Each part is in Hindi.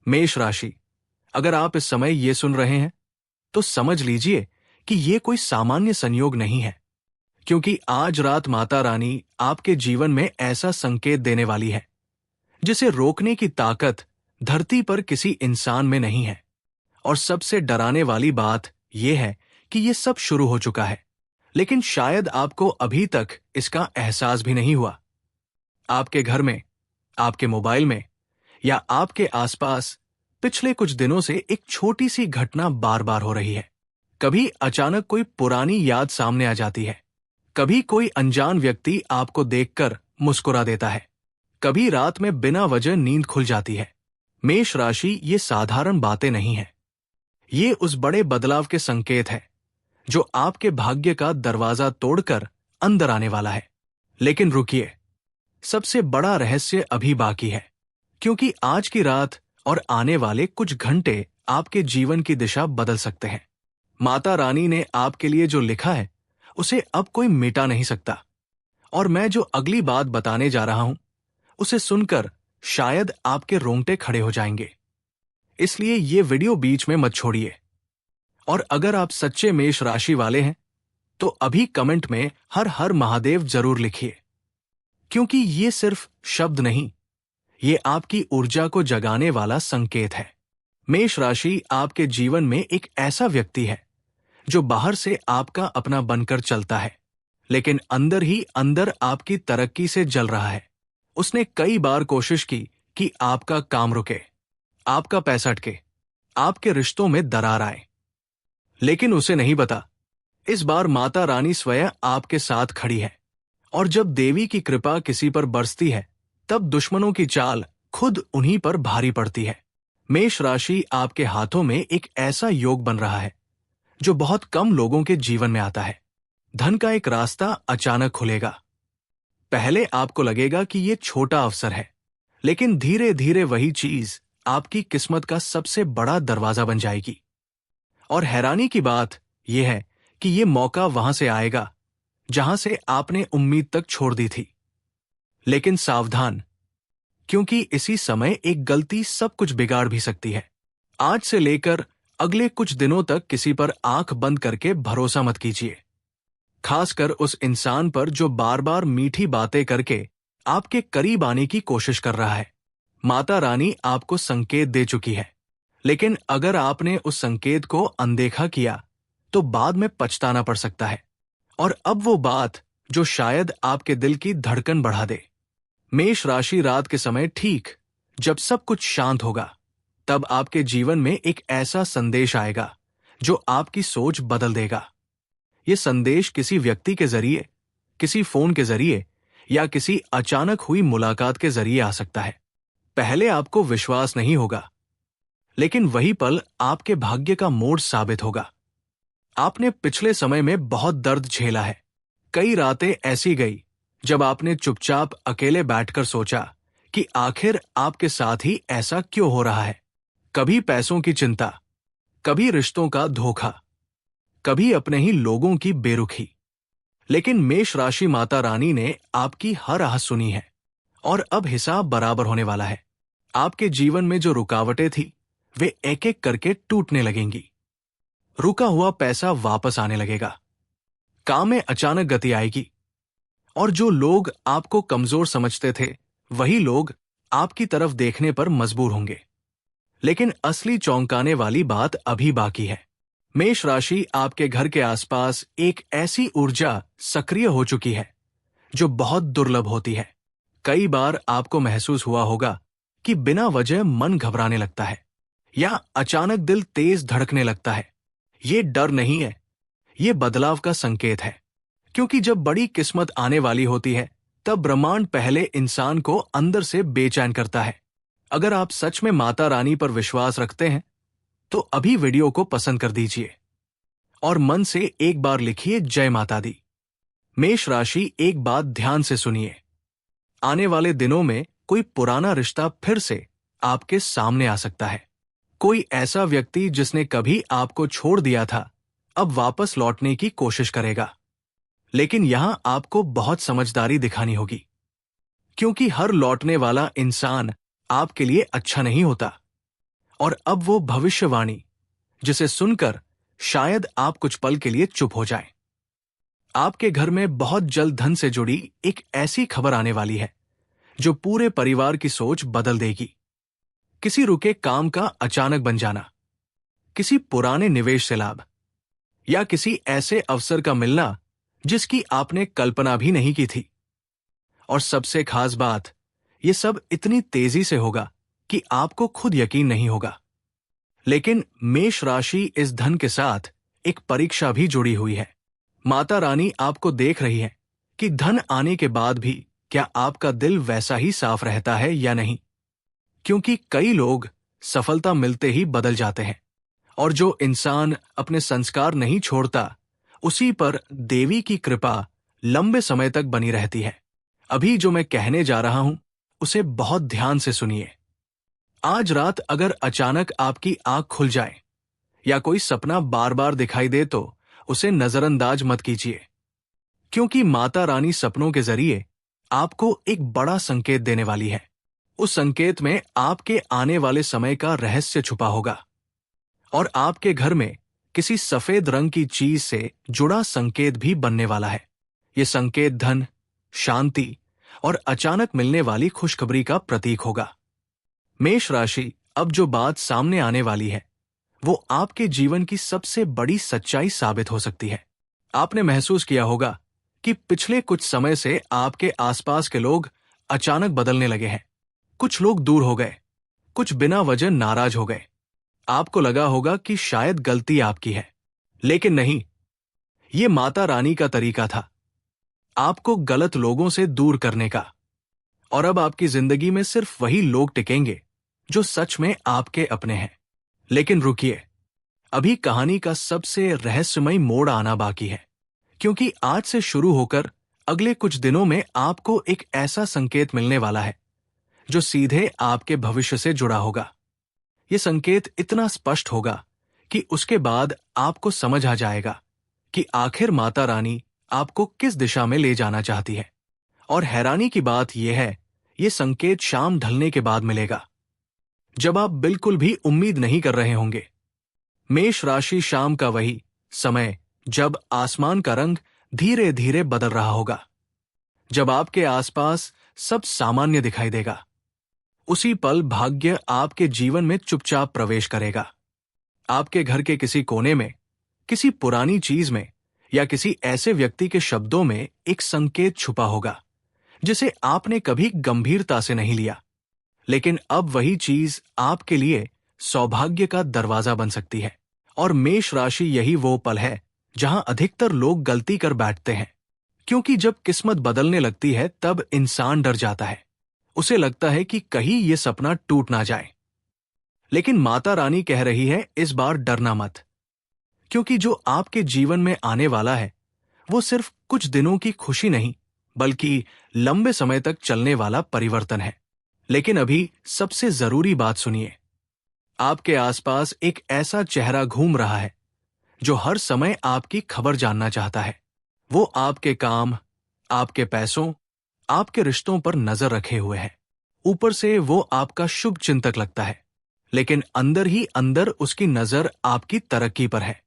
मेष राशि, अगर आप इस समय ये सुन रहे हैं तो समझ लीजिए कि ये कोई सामान्य संयोग नहीं है, क्योंकि आज रात माता रानी आपके जीवन में ऐसा संकेत देने वाली है जिसे रोकने की ताकत धरती पर किसी इंसान में नहीं है। और सबसे डराने वाली बात यह है कि यह सब शुरू हो चुका है, लेकिन शायद आपको अभी तक इसका एहसास भी नहीं हुआ। आपके घर में, आपके मोबाइल में या आपके आसपास पिछले कुछ दिनों से एक छोटी सी घटना बार बार हो रही है। कभी अचानक कोई पुरानी याद सामने आ जाती है, कभी कोई अनजान व्यक्ति आपको देखकर मुस्कुरा देता है, कभी रात में बिना वजह नींद खुल जाती है। मेष राशि, ये साधारण बातें नहीं है, ये उस बड़े बदलाव के संकेत है जो आपके भाग्य का दरवाजा तोड़कर अंदर आने वाला है। लेकिन रुकिए, सबसे बड़ा रहस्य अभी बाकी है, क्योंकि आज की रात और आने वाले कुछ घंटे आपके जीवन की दिशा बदल सकते हैं। माता रानी ने आपके लिए जो लिखा है उसे अब कोई मिटा नहीं सकता, और मैं जो अगली बात बताने जा रहा हूं उसे सुनकर शायद आपके रोंगटे खड़े हो जाएंगे। इसलिए ये वीडियो बीच में मत छोड़िए। और अगर आप सच्चे मेष राशि वाले हैं तो अभी कमेंट में हर हर महादेव जरूर लिखिए, क्योंकि ये सिर्फ शब्द नहीं, ये आपकी ऊर्जा को जगाने वाला संकेत है। मेष राशि आपके जीवन में एक ऐसा व्यक्ति है जो बाहर से आपका अपना बनकर चलता है, लेकिन अंदर ही अंदर आपकी तरक्की से जल रहा है। उसने कई बार कोशिश की कि आपका काम रुके, आपका पैसा अटके, आपके रिश्तों में दरार आए, लेकिन उसे नहीं पता इस बार माता रानी स्वयं आपके साथ खड़ी है। और जब देवी की कृपा किसी पर बरसती है तब दुश्मनों की चाल खुद उन्हीं पर भारी पड़ती है। मेष राशि आपके हाथों में एक ऐसा योग बन रहा है जो बहुत कम लोगों के जीवन में आता है। धन का एक रास्ता अचानक खुलेगा। पहले आपको लगेगा कि यह छोटा अवसर है, लेकिन धीरे धीरे वही चीज आपकी किस्मत का सबसे बड़ा दरवाजा बन जाएगी। और हैरानी की बात यह है कि यह मौका वहां से आएगा जहां से आपने उम्मीद तक छोड़ दी थी। लेकिन सावधान, क्योंकि इसी समय एक गलती सब कुछ बिगाड़ भी सकती है। आज से लेकर अगले कुछ दिनों तक किसी पर आंख बंद करके भरोसा मत कीजिए, खासकर उस इंसान पर जो बार बार मीठी बातें करके आपके करीब आने की कोशिश कर रहा है। माता रानी आपको संकेत दे चुकी है, लेकिन अगर आपने उस संकेत को अनदेखा किया तो बाद में पछताना पड़ सकता है। और अब वो बात जो शायद आपके दिल की धड़कन बढ़ा दे। मेष राशि, रात के समय ठीक जब सब कुछ शांत होगा तब आपके जीवन में एक ऐसा संदेश आएगा जो आपकी सोच बदल देगा। ये संदेश किसी व्यक्ति के जरिए, किसी फोन के जरिए या किसी अचानक हुई मुलाकात के जरिए आ सकता है। पहले आपको विश्वास नहीं होगा, लेकिन वही पल आपके भाग्य का मोड़ साबित होगा। आपने पिछले समय में बहुत दर्द झेला है। कई रातें ऐसी गई जब आपने चुपचाप अकेले बैठकर सोचा कि आखिर आपके साथ ही ऐसा क्यों हो रहा है। कभी पैसों की चिंता, कभी रिश्तों का धोखा, कभी अपने ही लोगों की बेरुखी। लेकिन मेष राशि माता रानी ने आपकी हर आह सुनी है और अब हिसाब बराबर होने वाला है। आपके जीवन में जो रुकावटें थी वे एक एक करके टूटने लगेंगी। रुका हुआ पैसा वापस आने लगेगा, काम में अचानक गति आएगी, और जो लोग आपको कमजोर समझते थे वही लोग आपकी तरफ देखने पर मजबूर होंगे। लेकिन असली चौंकाने वाली बात अभी बाकी है। मेष राशि आपके घर के आसपास एक ऐसी ऊर्जा सक्रिय हो चुकी है जो बहुत दुर्लभ होती है। कई बार आपको महसूस हुआ होगा कि बिना वजह मन घबराने लगता है या अचानक दिल तेज धड़कने लगता है। ये डर नहीं है, ये बदलाव का संकेत है, क्योंकि जब बड़ी किस्मत आने वाली होती है तब ब्रह्मांड पहले इंसान को अंदर से बेचैन करता है। अगर आप सच में माता रानी पर विश्वास रखते हैं तो अभी वीडियो को पसंद कर दीजिए और मन से एक बार लिखिए जय माता दी। मेष राशि, एक बात ध्यान से सुनिए। आने वाले दिनों में कोई पुराना रिश्ता फिर से आपके सामने आ सकता है। कोई ऐसा व्यक्ति जिसने कभी आपको छोड़ दिया था अब वापस लौटने की कोशिश करेगा। लेकिन यहां आपको बहुत समझदारी दिखानी होगी, क्योंकि हर लौटने वाला इंसान आपके लिए अच्छा नहीं होता। और अब वो भविष्यवाणी जिसे सुनकर शायद आप कुछ पल के लिए चुप हो जाएं। आपके घर में बहुत जल्द धन से जुड़ी एक ऐसी खबर आने वाली है जो पूरे परिवार की सोच बदल देगी। किसी रुके काम का अचानक बन जाना, किसी पुराने निवेश से लाभ, या किसी ऐसे अवसर का मिलना जिसकी आपने कल्पना भी नहीं की थी। और सबसे खास बात, ये सब इतनी तेजी से होगा कि आपको खुद यकीन नहीं होगा। लेकिन मेष राशि इस धन के साथ एक परीक्षा भी जुड़ी हुई है। माता रानी आपको देख रही है कि धन आने के बाद भी क्या आपका दिल वैसा ही साफ रहता है या नहीं। क्योंकि कई लोग सफलता मिलते ही बदल जाते हैं, और जो इंसान अपने संस्कार नहीं छोड़ता, उसी पर देवी की कृपा लंबे समय तक बनी रहती है। अभी जो मैं कहने जा रहा हूं, उसे बहुत ध्यान से सुनिए। आज रात अगर अचानक आपकी आंख खुल जाए या कोई सपना बार बार दिखाई दे तो उसे नजरअंदाज मत कीजिए, क्योंकि माता रानी सपनों के जरिए आपको एक बड़ा संकेत देने वाली है। उस संकेत में आपके आने वाले समय का रहस्य छुपा होगा, और आपके घर में किसी सफेद रंग की चीज से जुड़ा संकेत भी बनने वाला है। यह संकेत धन, शांति और अचानक मिलने वाली खुशखबरी का प्रतीक होगा। मेष राशि, अब जो बात सामने आने वाली है वो आपके जीवन की सबसे बड़ी सच्चाई साबित हो सकती है। आपने महसूस किया होगा कि पिछले कुछ समय से आपके आसपास के लोग अचानक बदलने लगे हैं। कुछ लोग दूर हो गए, कुछ बिना वजह नाराज हो गए। आपको लगा होगा कि शायद गलती आपकी है, लेकिन नहीं, ये माता रानी का तरीका था आपको गलत लोगों से दूर करने का। और अब आपकी जिंदगी में सिर्फ वही लोग टिकेंगे जो सच में आपके अपने हैं। लेकिन रुकिए, अभी कहानी का सबसे रहस्यमय मोड़ आना बाकी है, क्योंकि आज से शुरू होकर अगले कुछ दिनों में आपको एक ऐसा संकेत मिलने वाला है जो सीधे आपके भविष्य से जुड़ा होगा। यह संकेत इतना स्पष्ट होगा कि उसके बाद आपको समझ आ जाएगा कि आखिर माता रानी आपको किस दिशा में ले जाना चाहती है। और हैरानी की बात यह है, यह संकेत शाम ढलने के बाद मिलेगा, जब आप बिल्कुल भी उम्मीद नहीं कर रहे होंगे। मेष राशि, शाम का वही समय जब आसमान का रंग धीरे धीरे बदल रहा होगा, जब आपके आसपास सब सामान्य दिखाई देगा। उसी पल भाग्य आपके जीवन में चुपचाप प्रवेश करेगा। आपके घर के किसी कोने में, किसी पुरानी चीज में या किसी ऐसे व्यक्ति के शब्दों में एक संकेत छुपा होगा जिसे आपने कभी गंभीरता से नहीं लिया। लेकिन अब वही चीज आपके लिए सौभाग्य का दरवाजा बन सकती है। और मेष राशि, यही वो पल है जहां अधिकतर लोग गलती कर बैठते हैं, क्योंकि जब किस्मत बदलने लगती है तब इंसान डर जाता है। उसे लगता है कि कहीं ये सपना टूट ना जाए। लेकिन माता रानी कह रही है, इस बार डरना मत, क्योंकि जो आपके जीवन में आने वाला है वो सिर्फ कुछ दिनों की खुशी नहीं, बल्कि लंबे समय तक चलने वाला परिवर्तन है। लेकिन अभी सबसे जरूरी बात सुनिए। आपके आसपास एक ऐसा चेहरा घूम रहा है जो हर समय आपकी खबर जानना चाहता है। वो आपके काम, आपके पैसों, आपके रिश्तों पर नजर रखे हुए है। ऊपर से वो आपका शुभ चिंतक लगता है, लेकिन अंदर ही अंदर उसकी नजर आपकी तरक्की पर है।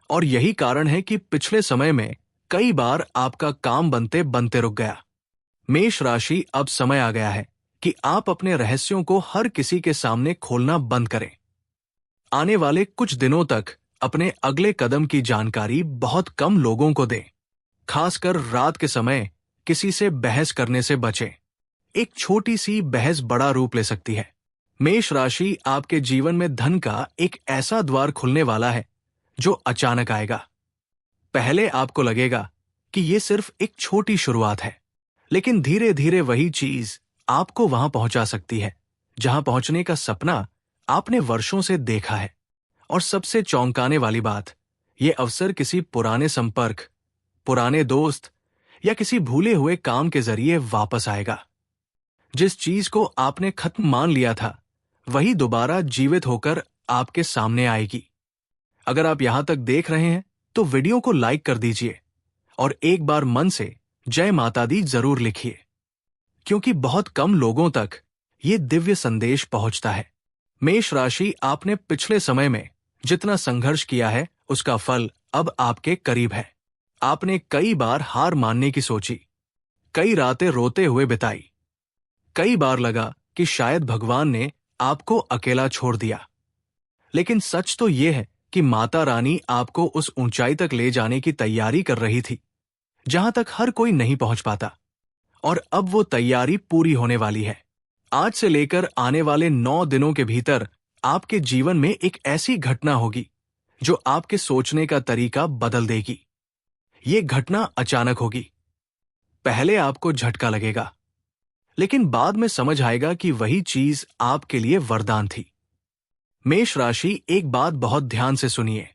और यही कारण है कि पिछले समय में कई बार आपका काम बनते बनते रुक गया। मेष राशि, अब समय आ गया है कि आप अपने रहस्यों को हर किसी के सामने खोलना बंद करें। आने वाले कुछ दिनों तक अपने अगले कदम की जानकारी बहुत कम लोगों को दें। खासकर रात के समय किसी से बहस करने से बचें। एक छोटी सी बहस बड़ा रूप ले सकती है। मेष राशि, आपके जीवन में धन का एक ऐसा द्वार खुलने वाला है जो अचानक आएगा। पहले आपको लगेगा कि ये सिर्फ एक छोटी शुरुआत है, लेकिन धीरे धीरे वही चीज आपको वहां पहुंचा सकती है जहां पहुंचने का सपना आपने वर्षों से देखा है। और सबसे चौंकाने वाली बात, यह अवसर किसी पुराने संपर्क, पुराने दोस्त या किसी भूले हुए काम के जरिए वापस आएगा। जिस चीज को आपने खत्म मान लिया था वही दोबारा जीवित होकर आपके सामने आएगी। अगर आप यहां तक देख रहे हैं तो वीडियो को लाइक कर दीजिए और एक बार मन से जय माता दी जरूर लिखिए, क्योंकि बहुत कम लोगों तक ये दिव्य संदेश पहुंचता है। मेष राशि, आपने पिछले समय में जितना संघर्ष किया है उसका फल अब आपके करीब है। आपने कई बार हार मानने की सोची, कई रातें रोते हुए बिताई, कई बार लगा कि शायद भगवान ने आपको अकेला छोड़ दिया। लेकिन सच तो यह है कि माता रानी आपको उस ऊंचाई तक ले जाने की तैयारी कर रही थी जहां तक हर कोई नहीं पहुंच पाता, और अब वो तैयारी पूरी होने वाली है। आज से लेकर आने वाले 9 दिनों के भीतर आपके जीवन में एक ऐसी घटना होगी जो आपके सोचने का तरीका बदल देगी। ये घटना अचानक होगी। पहले आपको झटका लगेगा, लेकिन बाद में समझ आएगा कि वही चीज आपके लिए वरदान थी। मेष राशि, एक बात बहुत ध्यान से सुनिए।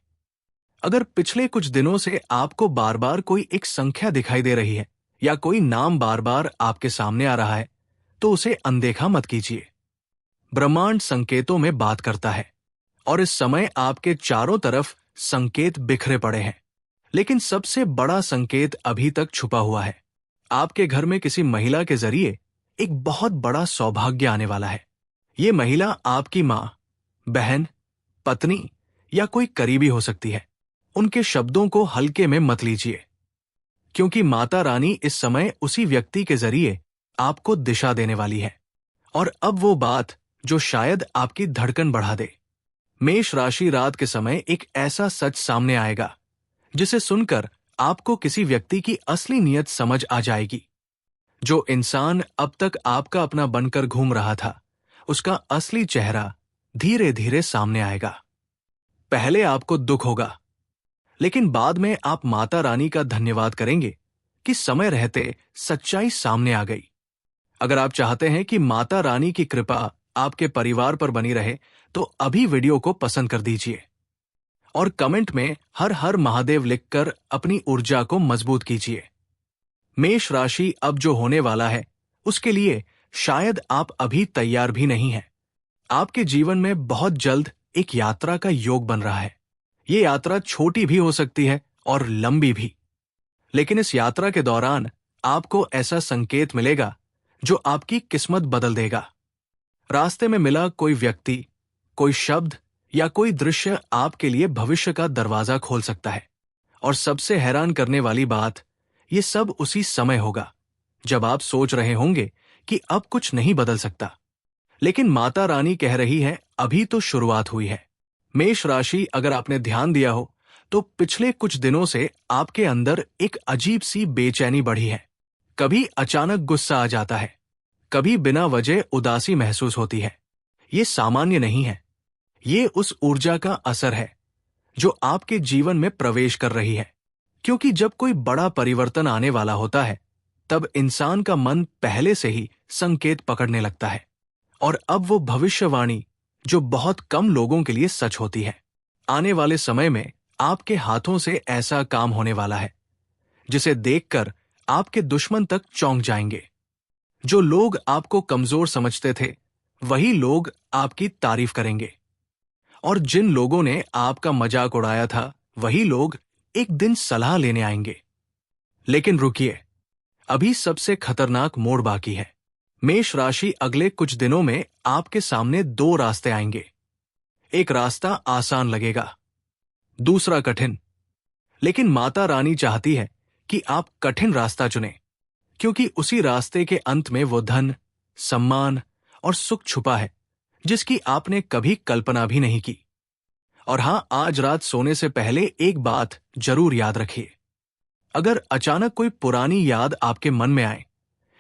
अगर पिछले कुछ दिनों से आपको बार बार कोई एक संख्या दिखाई दे रही है या कोई नाम बार बार आपके सामने आ रहा है, तो उसे अनदेखा मत कीजिए। ब्रह्मांड संकेतों में बात करता है, और इस समय आपके चारों तरफ संकेत बिखरे पड़े हैं। लेकिन सबसे बड़ा संकेत अभी तक छुपा हुआ है। आपके घर में किसी महिला के जरिए एक बहुत बड़ा सौभाग्य आने वाला है। ये महिला आपकी मां, बहन, पत्नी या कोई करीबी हो सकती है। उनके शब्दों को हल्के में मत लीजिए, क्योंकि माता रानी इस समय उसी व्यक्ति के जरिए आपको दिशा देने वाली है। और अब वो बात जो शायद आपकी धड़कन बढ़ा दे। मेष राशि, रात के समय एक ऐसा सच सामने आएगा जिसे सुनकर आपको किसी व्यक्ति की असली नीयत समझ आ जाएगी। जो इंसान अब तक आपका अपना बनकर घूम रहा था, उसका असली चेहरा धीरे धीरे सामने आएगा। पहले आपको दुख होगा, लेकिन बाद में आप माता रानी का धन्यवाद करेंगे कि समय रहते सच्चाई सामने आ गई। अगर आप चाहते हैं कि माता रानी की कृपा आपके परिवार पर बनी रहे, तो अभी वीडियो को पसंद कर दीजिए और कमेंट में हर हर महादेव लिखकर अपनी ऊर्जा को मजबूत कीजिए। मेष राशि, अब जो होने वाला है उसके लिए शायद आप अभी तैयार भी नहीं हैं। आपके जीवन में बहुत जल्द एक यात्रा का योग बन रहा है। ये यात्रा छोटी भी हो सकती है और लंबी भी, लेकिन इस यात्रा के दौरान आपको ऐसा संकेत मिलेगा जो आपकी किस्मत बदल देगा। रास्ते में मिला कोई व्यक्ति, कोई शब्द या कोई दृश्य आपके लिए भविष्य का दरवाजा खोल सकता है। और सबसे हैरान करने वाली बात, ये सब उसी समय होगा जब आप सोच रहे होंगे कि अब कुछ नहीं बदल सकता। लेकिन माता रानी कह रही है, अभी तो शुरुआत हुई है। मेष राशि, अगर आपने ध्यान दिया हो तो पिछले कुछ दिनों से आपके अंदर एक अजीब सी बेचैनी बढ़ी है। कभी अचानक गुस्सा आ जाता है, कभी बिना वजह उदासी महसूस होती है। ये सामान्य नहीं है, ये उस ऊर्जा का असर है जो आपके जीवन में प्रवेश कर रही है। क्योंकि जब कोई बड़ा परिवर्तन आने वाला होता है, तब इंसान का मन पहले से ही संकेत पकड़ने लगता है। और अब वो भविष्यवाणी जो बहुत कम लोगों के लिए सच होती है। आने वाले समय में आपके हाथों से ऐसा काम होने वाला है जिसे देखकर आपके दुश्मन तक चौंक जाएंगे। जो लोग आपको कमजोर समझते थे, वही लोग आपकी तारीफ करेंगे। और जिन लोगों ने आपका मजाक उड़ाया था, वही लोग एक दिन सलाह लेने आएंगे। लेकिन रुकिए, अभी सबसे खतरनाक मोड़ बाकी है। मेष राशि, अगले कुछ दिनों में आपके सामने 2 रास्ते आएंगे। एक रास्ता आसान लगेगा, दूसरा कठिन। लेकिन माता रानी चाहती है कि आप कठिन रास्ता चुनें, क्योंकि उसी रास्ते के अंत में वो धन, सम्मान और सुख छुपा है जिसकी आपने कभी कल्पना भी नहीं की। और हां, आज रात सोने से पहले एक बात जरूर याद रखिए। अगर अचानक कोई पुरानी याद आपके मन में आए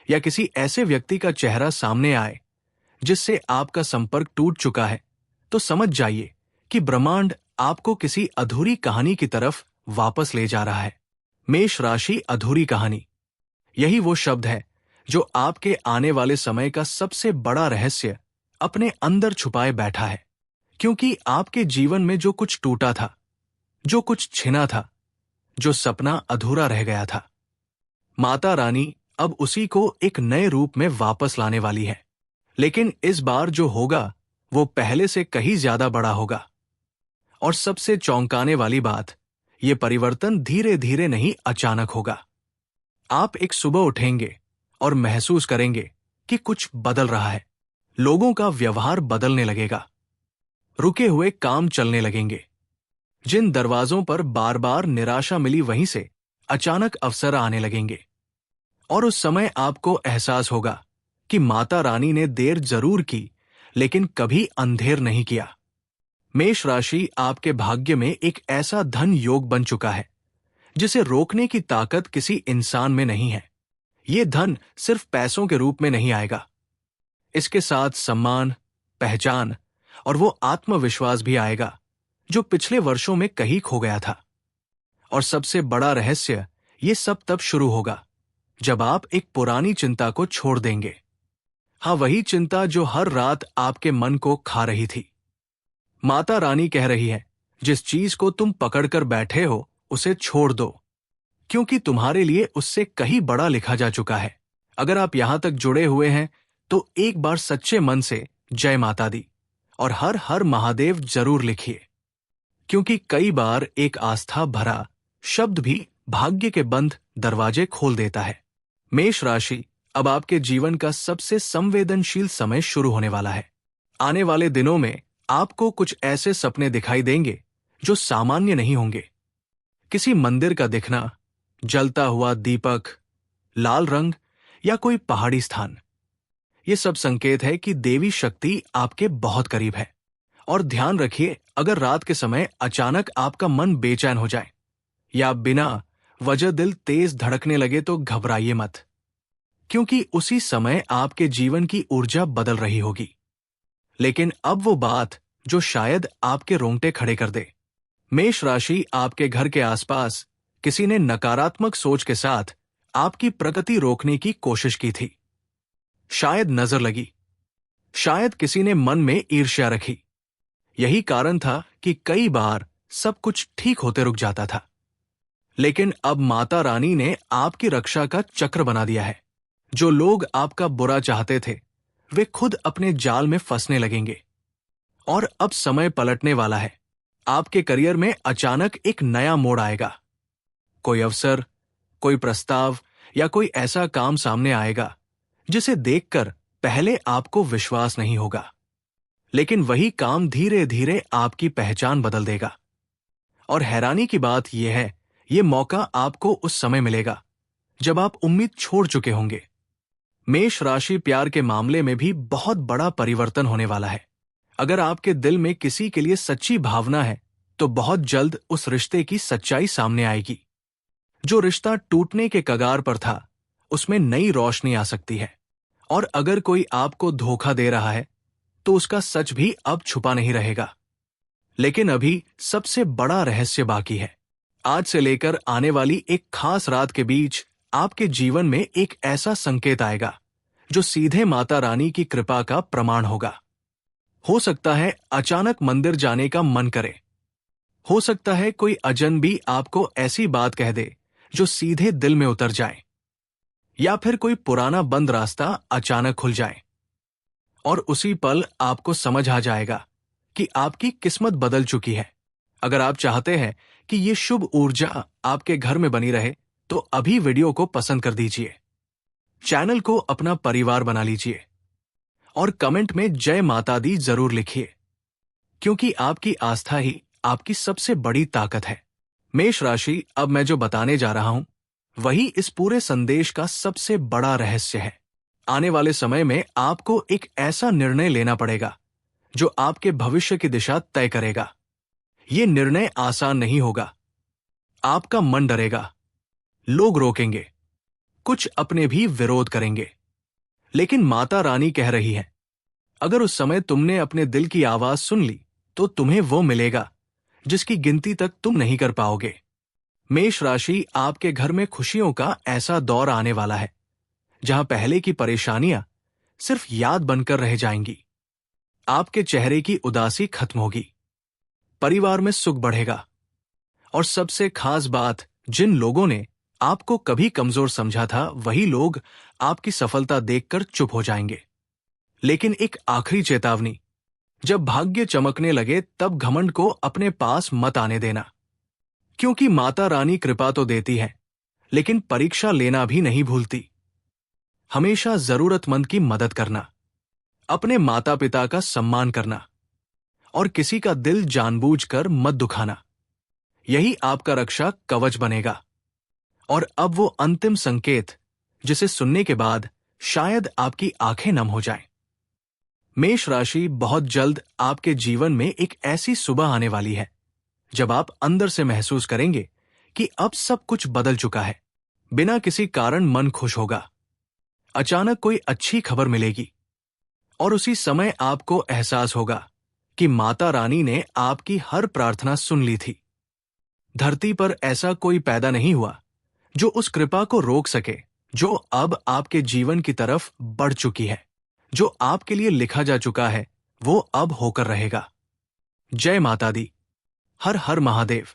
या किसी ऐसे व्यक्ति का चेहरा सामने आए जिससे आपका संपर्क टूट चुका है, तो समझ जाइए कि ब्रह्मांड आपको किसी अधूरी कहानी की तरफ वापस ले जा रहा है। मेष राशि, अधूरी कहानी, यही वो शब्द है जो आपके आने वाले समय का सबसे बड़ा रहस्य अपने अंदर छुपाए बैठा है। क्योंकि आपके जीवन में जो कुछ टूटा था, जो कुछ छिना था, जो सपना अधूरा रह गया था, माता रानी अब उसी को एक नए रूप में वापस लाने वाली है। लेकिन इस बार जो होगा वो पहले से कहीं ज्यादा बड़ा होगा। और सबसे चौंकाने वाली बात, ये परिवर्तन धीरे धीरे नहीं, अचानक होगा। आप एक सुबह उठेंगे और महसूस करेंगे कि कुछ बदल रहा है। लोगों का व्यवहार बदलने लगेगा, रुके हुए काम चलने लगेंगे। जिन दरवाजों पर बार बार निराशा मिली वहीं से अचानक अवसर आने लगेंगे। और उस समय आपको एहसास होगा कि माता रानी ने देर जरूर की, लेकिन कभी अंधेर नहीं किया। मेष राशि आपके भाग्य में एक ऐसा धन योग बन चुका है जिसे रोकने की ताकत किसी इंसान में नहीं है। ये धन सिर्फ पैसों के रूप में नहीं आएगा, इसके साथ सम्मान, पहचान और वो आत्मविश्वास भी आएगा जो पिछले वर्षों में कहीं खो गया था। और सबसे बड़ा रहस्य, ये सब तब शुरू होगा जब आप एक पुरानी चिंता को छोड़ देंगे। हाँ, वही चिंता जो हर रात आपके मन को खा रही थी। माता रानी कह रही है, जिस चीज को तुम पकड़कर बैठे हो उसे छोड़ दो, क्योंकि तुम्हारे लिए उससे कहीं बड़ा लिखा जा चुका है। अगर आप यहां तक जुड़े हुए हैं तो एक बार सच्चे मन से जय माता दी और हर हर महादेव जरूर लिखिए, क्योंकि कई बार एक आस्था भरा शब्द भी भाग्य के बंद दरवाजे खोल देता है। मेष राशि, अब आपके जीवन का सबसे संवेदनशील समय शुरू होने वाला है। आने वाले दिनों में आपको कुछ ऐसे सपने दिखाई देंगे जो सामान्य नहीं होंगे। किसी मंदिर का दिखना, जलता हुआ दीपक, लाल रंग या कोई पहाड़ी स्थान, ये सब संकेत है कि देवी शक्ति आपके बहुत करीब है। और ध्यान रखिए, अगर रात के समय अचानक आपका मन बेचैन हो जाए या बिना वजह दिल तेज धड़कने लगे तो घबराइए मत, क्योंकि उसी समय आपके जीवन की ऊर्जा बदल रही होगी। लेकिन अब वो बात जो शायद आपके रोंगटे खड़े कर दे। मेष राशि, आपके घर के आसपास किसी ने नकारात्मक सोच के साथ आपकी प्रगति रोकने की कोशिश की थी। शायद नजर लगी, शायद किसी ने मन में ईर्ष्या रखी। यही कारण था कि कई बार सब कुछ ठीक होते रुक जाता था। लेकिन अब माता रानी ने आपकी रक्षा का चक्र बना दिया है। जो लोग आपका बुरा चाहते थे वे खुद अपने जाल में फंसने लगेंगे। और अब समय पलटने वाला है। आपके करियर में अचानक एक नया मोड़ आएगा। कोई अवसर, कोई प्रस्ताव या कोई ऐसा काम सामने आएगा जिसे देखकर पहले आपको विश्वास नहीं होगा, लेकिन वही काम धीरे धीरे आपकी पहचान बदल देगा। और हैरानी की बात यह है, ये मौका आपको उस समय मिलेगा जब आप उम्मीद छोड़ चुके होंगे। मेष राशि, प्यार के मामले में भी बहुत बड़ा परिवर्तन होने वाला है। अगर आपके दिल में किसी के लिए सच्ची भावना है तो बहुत जल्द उस रिश्ते की सच्चाई सामने आएगी। जो रिश्ता टूटने के कगार पर था उसमें नई रोशनी आ सकती है। और अगर कोई आपको धोखा दे रहा है तो उसका सच भी अब छुपा नहीं रहेगा। लेकिन अभी सबसे बड़ा रहस्य बाकी है। आज से लेकर आने वाली एक खास रात के बीच आपके जीवन में एक ऐसा संकेत आएगा जो सीधे माता रानी की कृपा का प्रमाण होगा। हो सकता है अचानक मंदिर जाने का मन करे, हो सकता है कोई अजनबी आपको ऐसी बात कह दे जो सीधे दिल में उतर जाए, या फिर कोई पुराना बंद रास्ता अचानक खुल जाए और उसी पल आपको समझ आ जाएगा कि आपकी किस्मत बदल चुकी है। अगर आप चाहते हैं कि ये शुभ ऊर्जा आपके घर में बनी रहे तो अभी वीडियो को पसंद कर दीजिए, चैनल को अपना परिवार बना लीजिए और कमेंट में जय माता दी जरूर लिखिए, क्योंकि आपकी आस्था ही आपकी सबसे बड़ी ताकत है। मेष राशि, अब मैं जो बताने जा रहा हूं वही इस पूरे संदेश का सबसे बड़ा रहस्य है। आने वाले समय में आपको एक ऐसा निर्णय लेना पड़ेगा जो आपके भविष्य की दिशा तय करेगा। ये निर्णय आसान नहीं होगा। आपका मन डरेगा, लोग रोकेंगे, कुछ अपने भी विरोध करेंगे, लेकिन माता रानी कह रही है, अगर उस समय तुमने अपने दिल की आवाज सुन ली तो तुम्हें वो मिलेगा जिसकी गिनती तक तुम नहीं कर पाओगे। मेष राशि, आपके घर में खुशियों का ऐसा दौर आने वाला है जहां पहले की परेशानियां सिर्फ याद बनकर रह जाएंगी। आपके चेहरे की उदासी खत्म होगी, परिवार में सुख बढ़ेगा और सबसे खास बात, जिन लोगों ने आपको कभी कमजोर समझा था वही लोग आपकी सफलता देखकर चुप हो जाएंगे। लेकिन एक आखिरी चेतावनी, जब भाग्य चमकने लगे तब घमंड को अपने पास मत आने देना, क्योंकि माता रानी कृपा तो देती है लेकिन परीक्षा लेना भी नहीं भूलती। हमेशा जरूरतमंद की मदद करना, अपने माता पिता का सम्मान करना और किसी का दिल जानबूझकर मत दुखाना। यही आपका रक्षा कवच बनेगा। और अब वो अंतिम संकेत, जिसे सुनने के बाद शायद आपकी आंखें नम हो जाएं। मेष राशि, बहुत जल्द आपके जीवन में एक ऐसी सुबह आने वाली है जब आप अंदर से महसूस करेंगे कि अब सब कुछ बदल चुका है। बिना किसी कारण मन खुश होगा। अचानक कोई अच्छी खबर मिलेगी और उसी समय आपको एहसास होगा कि माता रानी ने आपकी हर प्रार्थना सुन ली थी। धरती पर ऐसा कोई पैदा नहीं हुआ जो उस कृपा को रोक सके जो अब आपके जीवन की तरफ बढ़ चुकी है। जो आपके लिए लिखा जा चुका है वो अब होकर रहेगा। जय माता दी। हर हर महादेव।